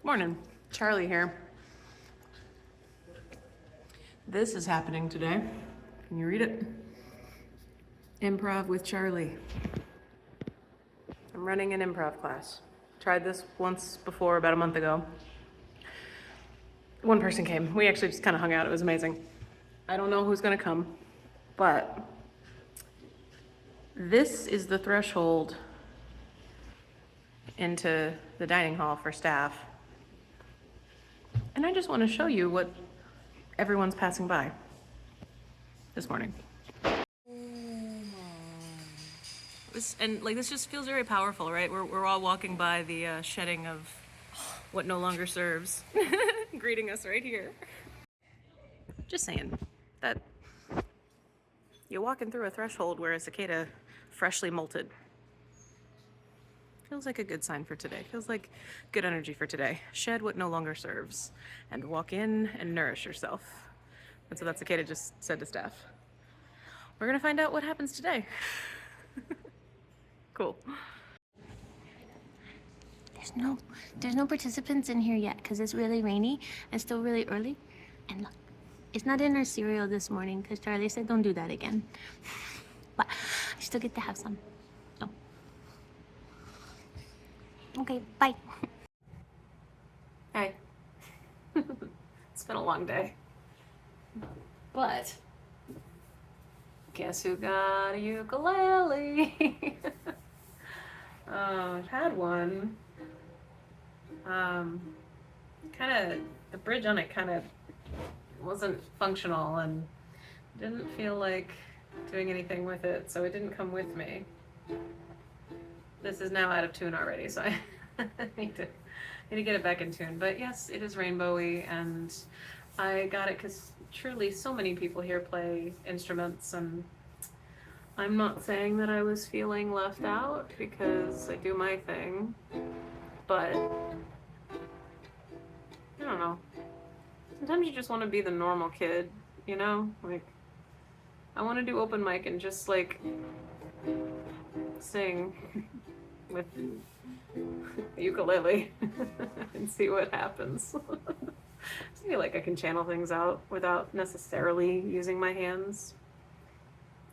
Morning, Charlie here. This is happening today. Can you read it? Improv with Charlie. I'm running an improv class. Tried this once before, about a month ago. One person came. We actually just kind of hung out. It was amazing. I don't know who's going to come, but this is the threshold into the dining hall for staff. And I just want to show you what everyone's passing by this morning. And like this just feels very powerful, right? We're all walking by the shedding of what no longer serves, greeting us right here. Just saying that you're walking through a threshold where a cicada freshly molted. Feels like a good sign for today. Feels like good energy for today. Shed what no longer serves and walk in and nourish yourself. That's what that cicada just said to staff. We're gonna find out what happens today. Cool. There's no participants in here yet because it's really rainy and still really early. And look, it's not in our cereal this morning because Charlie said don't do that again. But I still get to have some. So. Okay, bye. Hey. It's been a long day. But guess who got a ukulele? I've had one. Kind of, the bridge on it kind of wasn't functional and didn't feel like doing anything with it, so it didn't come with me. This is now out of tune already, so I need to get it back in tune. But yes, it is rainbowy, and I got it because truly so many people here play instruments, and I'm not saying that I was feeling left out because I do my thing, but I don't know. Sometimes you just want to be the normal kid, you know? Like, I want to do open mic and just like sing with ukulele and see what happens. I feel like I can channel things out without necessarily using my hands.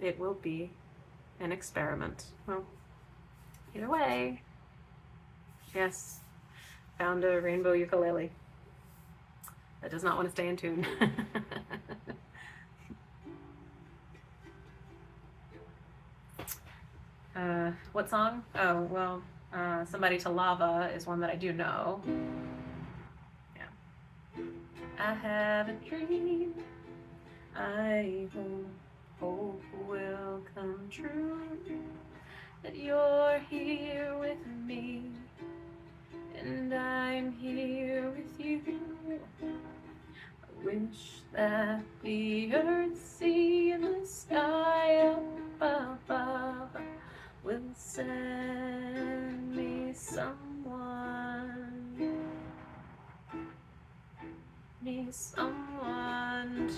It will be an experiment. Well, either way, yes, found a rainbow ukulele that does not want to stay in tune. What song? Oh, well, Somebody to Lava is one that I do know. Yeah. I have a dream I hope will come true, that you're here with me and I'm here with you. I wish that the earth, sea, and the sky up above will send me someone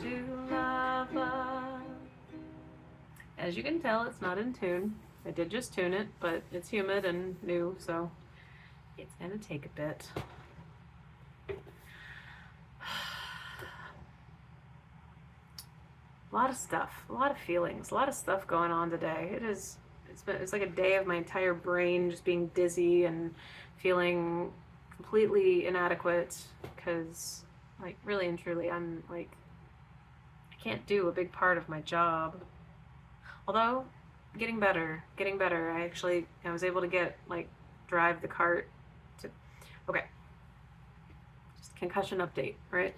to love. As you can tell, it's not in tune. I did just tune it, but it's humid and new, so it's gonna take a bit. A lot of stuff, a lot of feelings, a lot of stuff going on today. It's like a day of my entire brain just being dizzy and feeling completely inadequate because, like, really and truly, I'm like, I can't do a big part of my job. Although, getting better. I was able to drive the cart to, okay, just concussion update, right?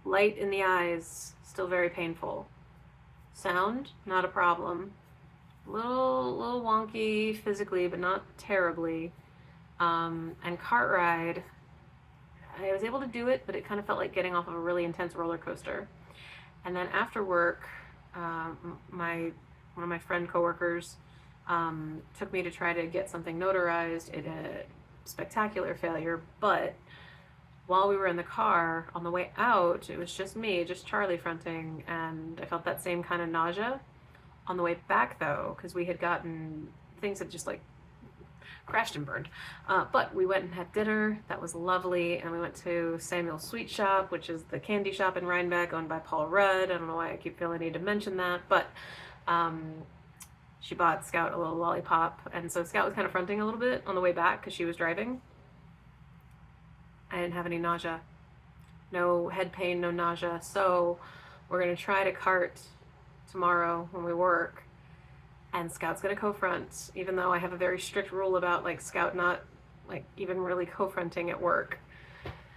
Light in the eyes, still very painful. Sound, not a problem. Little wonky physically, but not terribly. And cart ride, I was able to do it, but it kind of felt like getting off of a really intense roller coaster. And then after work, one of my friend coworkers took me to try to get something notarized. It had a spectacular failure, but while we were in the car on the way out, it was just me, just Charlie fronting, and I felt that same kind of nausea. On the way back though, because we had gotten things that just like crashed and burned. But we went and had dinner. That was lovely. And we went to Samuel's Sweet Shop, which is the candy shop in Rhinebeck owned by Paul Rudd. I don't know why I keep feeling I need to mention that, but she bought Scout a little lollipop. And so Scout was kind of fronting a little bit on the way back because she was driving. I didn't have any nausea. No head pain, no nausea. So we're going to try to cart tomorrow when we work. And Scout's going to co-front, even though I have a very strict rule about like Scout not like even really co-fronting at work.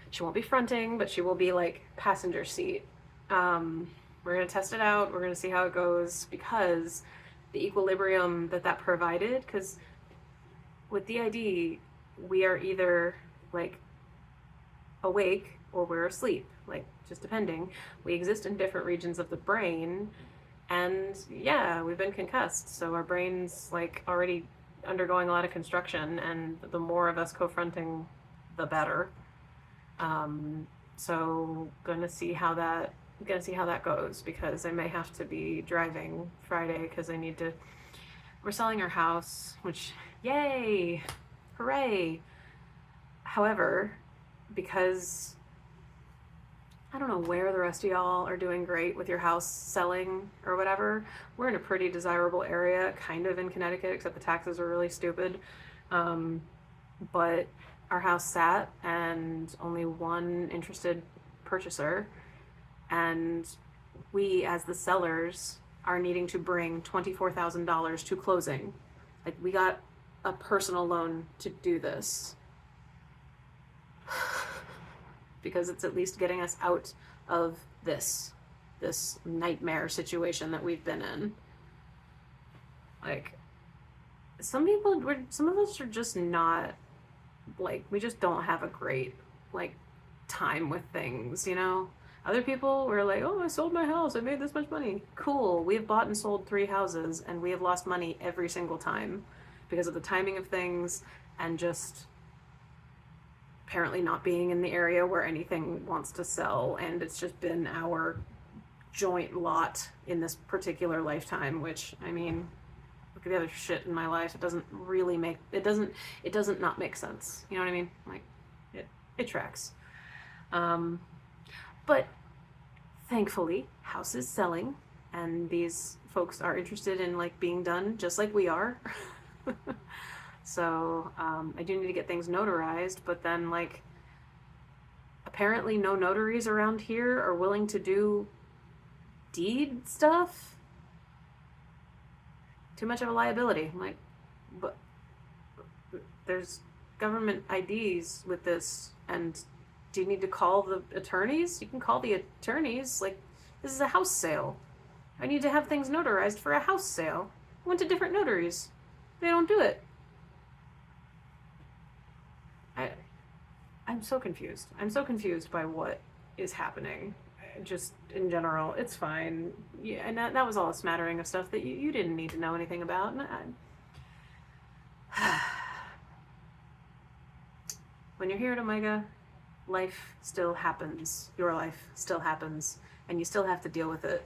She won't be fronting, but she will be like passenger seat. We're going to test it out. We're going to see how it goes, because the equilibrium that provided, because with DID, we are either like awake or we're asleep, like just depending. We exist in different regions of the brain, and yeah, we've been concussed, so our brain's like already undergoing a lot of construction, and the more of us co-fronting, the better. So gonna see how that goes, because I may have to be driving Friday because we're selling our house, which yay, hooray. However, because I don't know where the rest of y'all are doing great with your house selling or whatever. We're in a pretty desirable area, kind of in Connecticut, except the taxes are really stupid. But our house sat and only one interested purchaser. And we, as the sellers, are needing to bring $24,000 to closing. Like, we got a personal loan to do this. Because it's at least getting us out of this nightmare situation that we've been in. Like, some of us are just not, like, we just don't have a great, like, time with things, you know? Other people were like, oh, I sold my house, I made this much money. Cool, we have bought and sold 3 houses, and we have lost money every single time because of the timing of things and just apparently not being in the area where anything wants to sell, and it's just been our joint lot in this particular lifetime, which, I mean, look at the other shit in my life. It doesn't not make sense. You know what I mean? Like, it tracks. But thankfully, house is selling, and these folks are interested in like being done just like we are. So I do need to get things notarized, but then like apparently no notaries around here are willing to do deed stuff. Too much of a liability. I'm like, but there's government IDs with this, and do you need to call the attorneys? You can call the attorneys. Like, this is a house sale. I need to have things notarized for a house sale. I went to different notaries. They don't do it. I'm so confused. I'm so confused by what is happening. Just in general, it's fine. Yeah, and that was all a smattering of stuff that you didn't need to know anything about. And when you're here at Omega, life still happens. Your life still happens, and you still have to deal with it.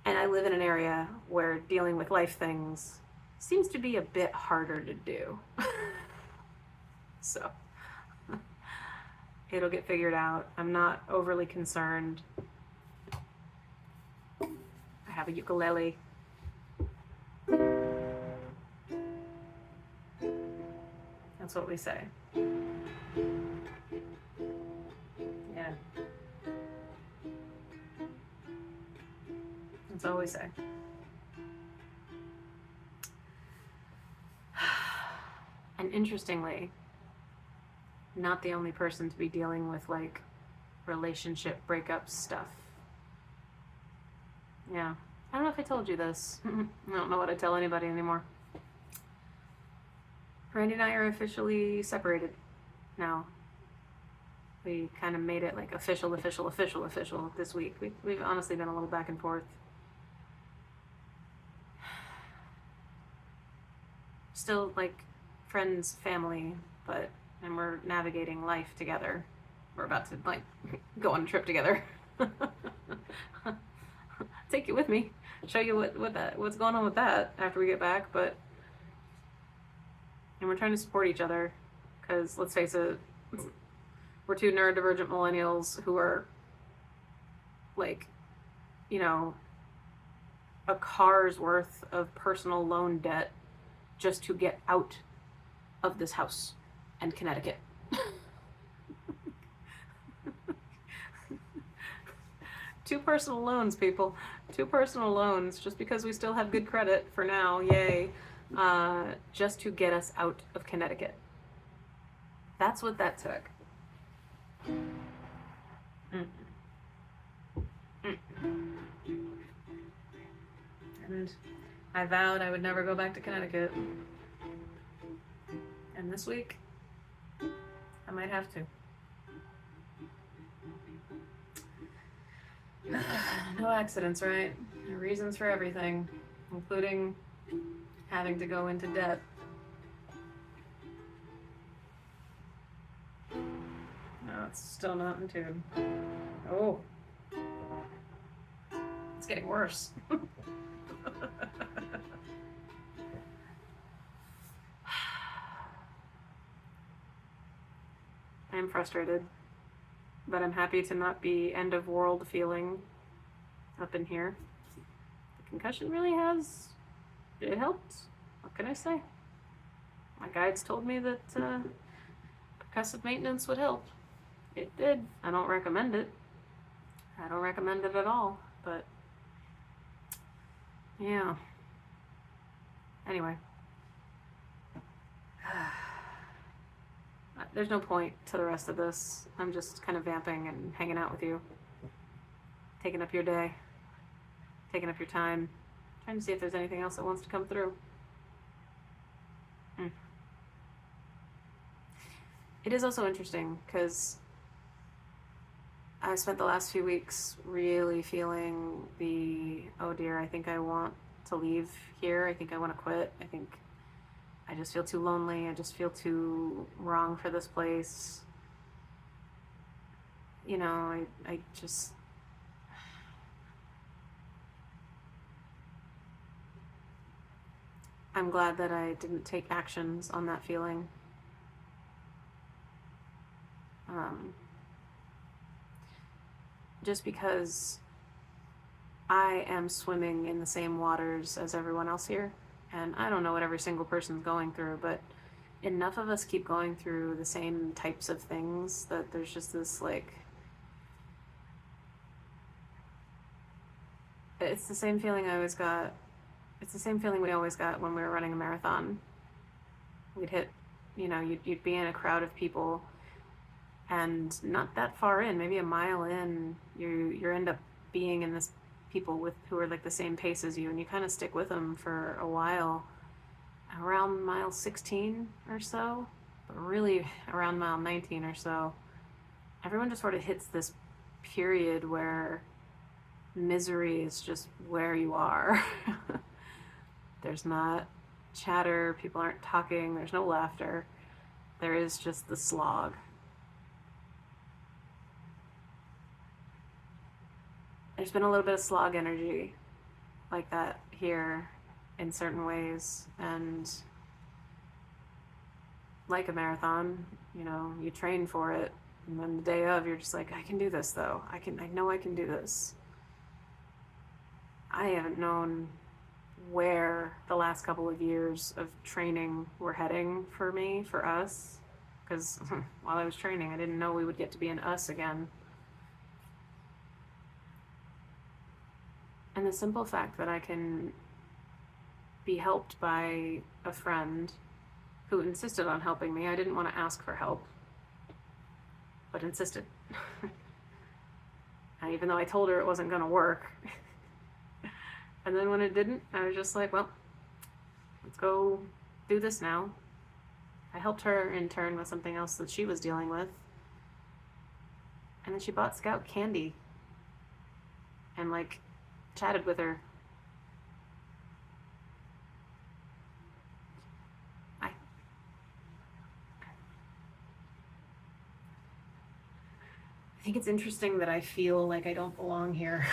And I live in an area where dealing with life things seems to be a bit harder to do. So it'll get figured out. I'm not overly concerned. I have a ukulele. That's what we say. Yeah. That's all we say. And interestingly, not the only person to be dealing with like relationship breakup stuff. Yeah. I don't know if I told you this. I don't know what I tell anybody anymore. Randy and I are officially separated now. We kind of made it like official this week. We've honestly been a little back and forth. Still like friends, family, and we're navigating life together. We're about to like go on a trip together. Take you with me, show you what's going on with that after we get back. But And we're trying to support each other because, let's face it, we're two neurodivergent millennials who are like, you know, a car's worth of personal loan debt just to get out of this house and Connecticut. Two personal loans, people. Two personal loans, just because we still have good credit for now, yay, just to get us out of Connecticut. That's what that took. Mm. Mm. And I vowed I would never go back to Connecticut. And this week, I might have to. No accidents, right? Reasons for everything, including having to go into debt. No, it's still not in tune. Oh. It's getting worse. I am frustrated, but I'm happy to not be end of world feeling up in here. The concussion really has, it helped. What can I say? My guides told me that percussive maintenance would help. It did. I don't recommend it. I don't recommend it at all, but yeah. Anyway. There's no point to the rest of this. I'm just kind of vamping and hanging out with you. Taking up your day. Taking up your time. Trying to see if there's anything else that wants to come through. It is also interesting because I spent the last few weeks really feeling the, oh dear, I think I want to leave here. I think I want to quit. I think I just feel too lonely. I just feel too wrong for this place. You know, I just... I'm glad that I didn't take actions on that feeling. Just because I am swimming in the same waters as everyone else here. And I don't know what every single person's going through, but enough of us keep going through the same types of things that there's just this, like... It's the same feeling I always got. It's the same feeling we always got when we were running a marathon. We'd hit, you know, you'd be in a crowd of people, and not that far in, maybe a mile in, you end up being in this people with who are like the same pace as you, and you kind of stick with them for a while. Around mile 16 or so, but really around mile 19 or so, everyone just sort of hits this period where misery is just where you are. There's not chatter, people aren't talking, there's no laughter. There is just the slog. There's been a little bit of slog energy like that here in certain ways, and like a marathon, you know, you train for it, and then the day of, you're just like, I can do this though. I know I can do this. I haven't known where the last couple of years of training were heading for me, for us, because while I was training, I didn't know we would get to be an us again. And the simple fact that I can be helped by a friend who insisted on helping me. I didn't want to ask for help, but insisted. And even though I told her it wasn't going to work, and then when it didn't, I was just like, well, let's go do this now. I helped her in turn with something else that she was dealing with. And then she bought Scout candy and like chatted with her. I think it's interesting that I feel like I don't belong here.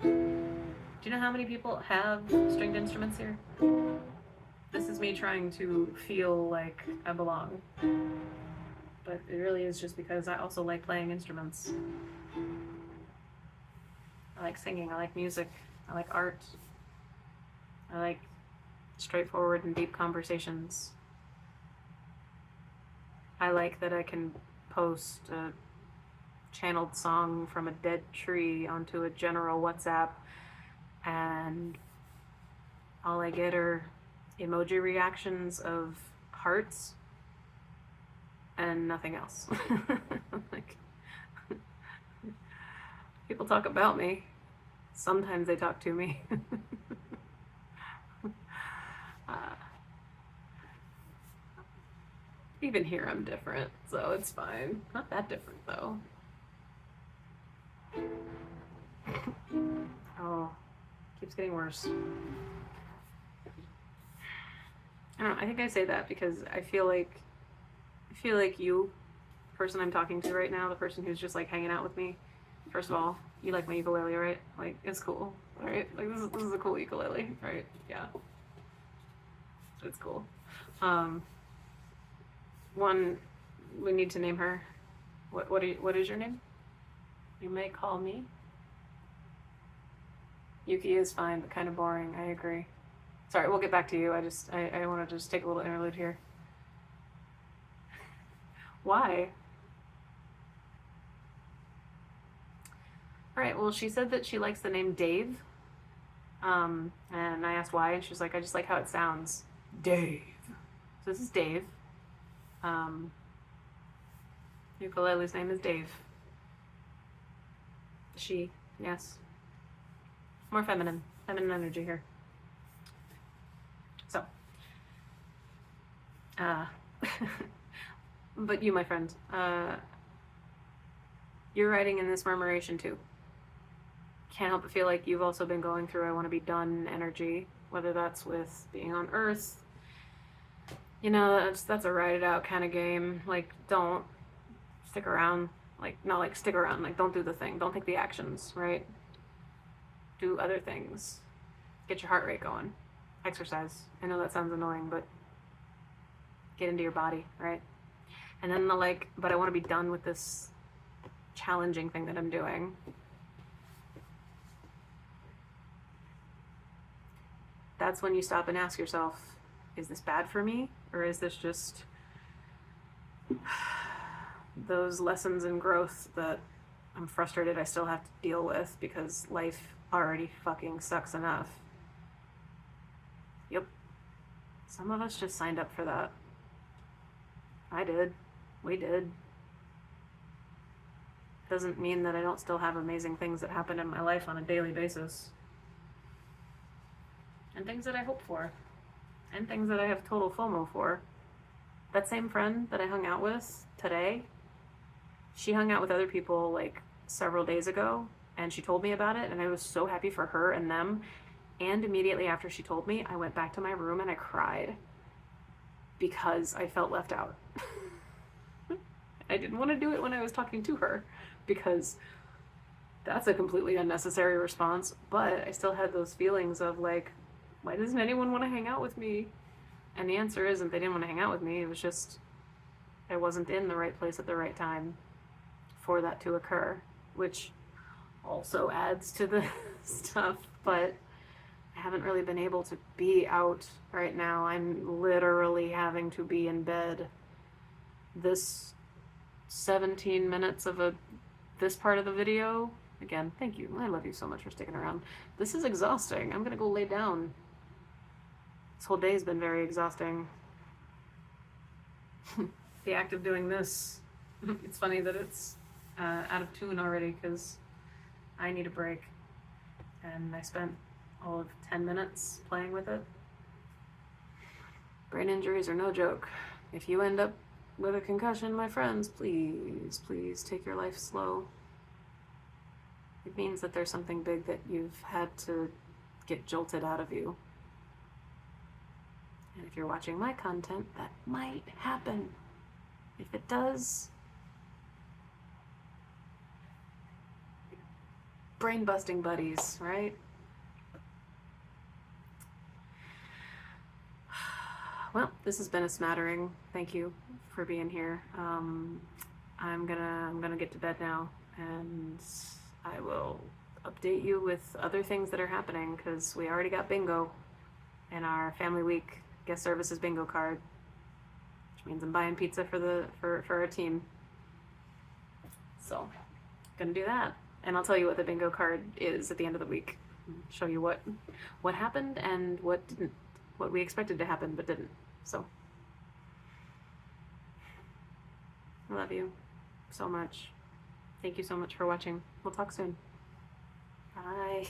Do you know how many people have stringed instruments here? This is me trying to feel like I belong. But it really is just because I also like playing instruments. I like singing, I like music, I like art. I like straightforward and deep conversations. I like that I can post a channeled song from a dead tree onto a general WhatsApp and all I get are emoji reactions of hearts and nothing else. Like, people talk about me. Sometimes they talk to me. Even here I'm different, so it's fine. Not that different though. Oh, keeps getting worse. I don't know, I think I say that because I feel like you, the person I'm talking to right now, the person who's just like hanging out with me, first of all, you like my ukulele, right? Like, it's cool, right? Like, this is a cool ukulele, right? Yeah. It's cool. One, we need to name her. What is your name? You may call me. Yuki is fine, but kind of boring. I agree. Sorry, we'll get back to you. I want to just take a little interlude here. Why? Alright, well, she said that she likes the name Dave. And I asked why, and she's like, I just like how it sounds. Dave. So this is Dave. Ukulele's name is Dave. She, yes. More feminine energy here. So, but you, my friend, you're writing in this murmuration too. Can't help but feel like you've also been going through I want to be done energy, whether that's with being on Earth. You know, that's a ride it out kind of game. Like, don't stick around. Like, not like stick around. Like, don't do the thing. Don't take the actions, right? Do other things. Get your heart rate going. Exercise. I know that sounds annoying, but get into your body, right? And then the like, but I want to be done with this challenging thing that I'm doing. That's when you stop and ask yourself, is this bad for me? Or is this just those lessons in growth that I'm frustrated I still have to deal with because life already fucking sucks enough? Yep. Some of us just signed up for that. I did. We did. Doesn't mean that I don't still have amazing things that happen in my life on a daily basis. And things that I hope for. And things that I have total FOMO for. That same friend that I hung out with today, she hung out with other people like several days ago, and she told me about it, and I was so happy for her and them. And immediately after she told me, I went back to my room and I cried because I felt left out. I didn't want to do it when I was talking to her because that's a completely unnecessary response, but I still had those feelings of like, why doesn't anyone want to hang out with me? And the answer isn't they didn't want to hang out with me. It was just I wasn't in the right place at the right time for that to occur, which also adds to the stuff, but I haven't really been able to be out right now. I'm literally having to be in bed. This 17 minutes of this part of the video, again, thank you. I love you so much for sticking around. This is exhausting. I'm gonna go lay down. This whole day's been very exhausting. The act of doing this, it's funny that it's out of tune already because I need a break. And I spent all of 10 minutes playing with it. Brain injuries are no joke. If you end up with a concussion, my friends, please, please take your life slow. It means that there's something big that you've had to get jolted out of you. And if you're watching my content, that might happen. If it does, brain busting buddies, right? Well, this has been a smattering. Thank you for being here. I'm gonna get to bed now, and I will update you with other things that are happening because we already got bingo in our family week guest services bingo card, which means I'm buying pizza for our team. So, gonna do that, and I'll tell you what the bingo card is at the end of the week. Show you what happened and what didn't, what we expected to happen but didn't. So, I love you so much. Thank you so much for watching. We'll talk soon. Bye.